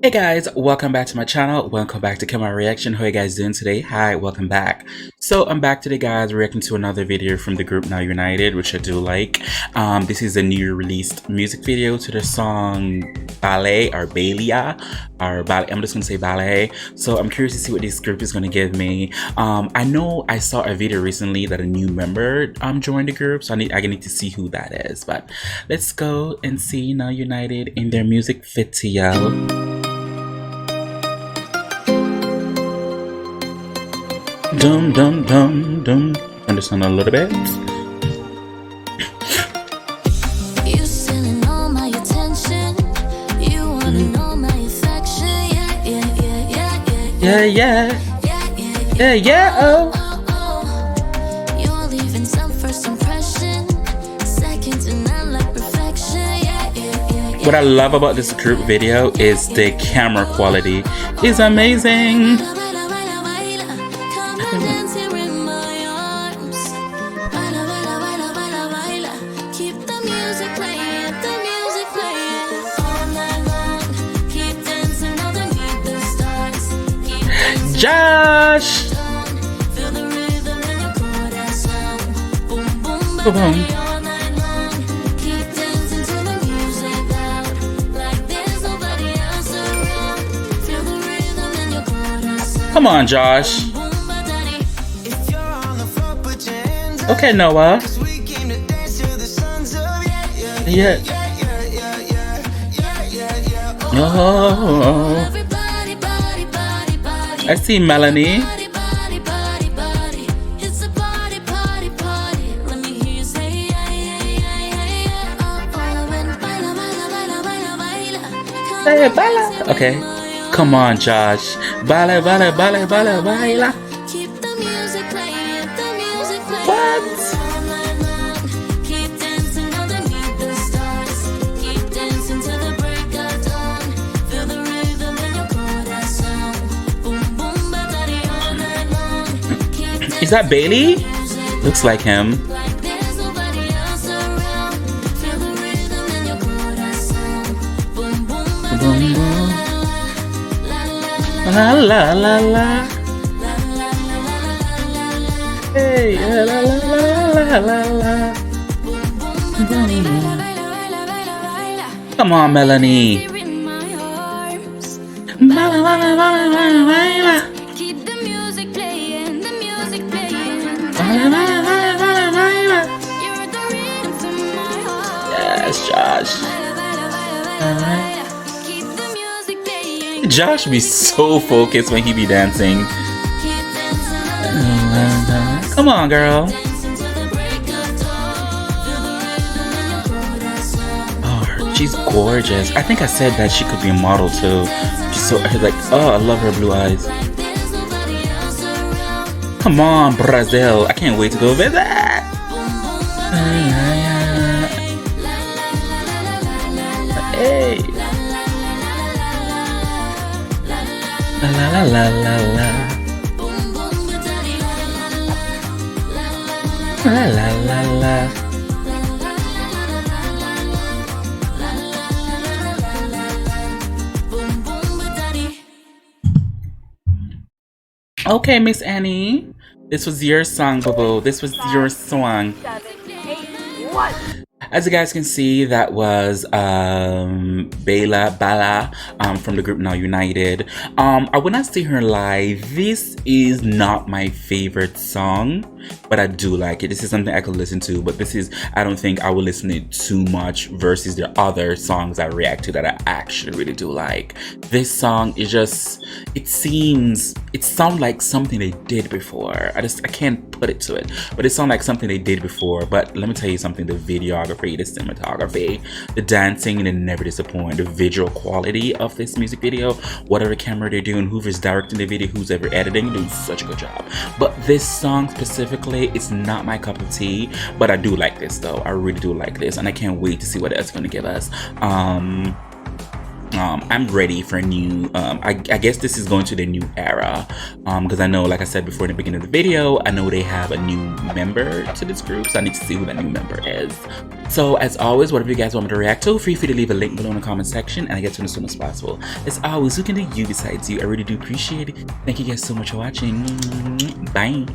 Hey guys, welcome back to my channel. Welcome back to Kemari Reaction. How are you guys doing today? Hi, welcome back. So I'm back today, guys, reacting to another video from the group Now United, which I do like. This is a new released music video to the song Ballet or Baila or Ballet. I'm just gonna say Ballet. So I'm curious to see what this group is gonna give me. I know I saw a video recently that a new member joined the group, so I need to see who that is. But let's go and see Now United in their music video. Dum dum dum dum. Understand a little bit. You stealing all my attention. You wanna know my affection. Yeah, yeah, yeah, yeah, yeah, yeah, yeah, yeah. Oh. You're leaving some first impression. Second to none like perfection. Yeah, yeah, yeah. What I love about this group video is the camera quality is amazing. Josh! Boom. Come on, Josh. Okay, Noah. Yeah. Oh. I see Melanie. Hey, Baila. Okay. Come on, Josh. Baila, baila, baila, baila, baila. What? Is that Bailey? Looks like him. La la la la. Hey, la la la la la. Come on, Melanie. Keep the music playing, the music playing. You're the rhythm to my heart. Yes, Josh. Keep the music playing. Josh be so focused when he be dancing. Come on, girl. Oh, she's gorgeous. I think I said that she could be a model too. She's so like, oh, I love her blue eyes. Come on, Brazil. I can't wait to go visit. Hey. La la la la la la. La la la la. Okay, Miss Annie. This was your song, boo-boo. This was your song. 7, 8, 1. As you guys can see, that was Baila from the group Now United. I would not say her live. This is not my favorite song, but I do like it. This is something I could listen to, but this is, I don't think I would listen to it too much versus the other songs I react to that I actually really do like. This song is just, it sounds like something they did before. I can't put it to it, but it sounds like something they did before. But let me tell you something, the videography, the cinematography, the dancing, they never disappoint. The visual quality of this music video, whatever camera they're doing, whoever's directing the video, who's ever editing, doing such a good job. But this song specifically, it's not my cup of tea, but I do like this though. I really do like this, and I can't wait to see what it's going to give us. I'm ready for a new I guess this is going to the new era, because I know, like I said before in the beginning of the video, I know they have a new member to this group, so I need to see who that new member is. So as always, whatever you guys want me to react to, feel free to leave a link below in the comment section and I get to it as soon as possible. As always, who can do you besides you? I really do appreciate it. Thank you guys so much for watching. Bye.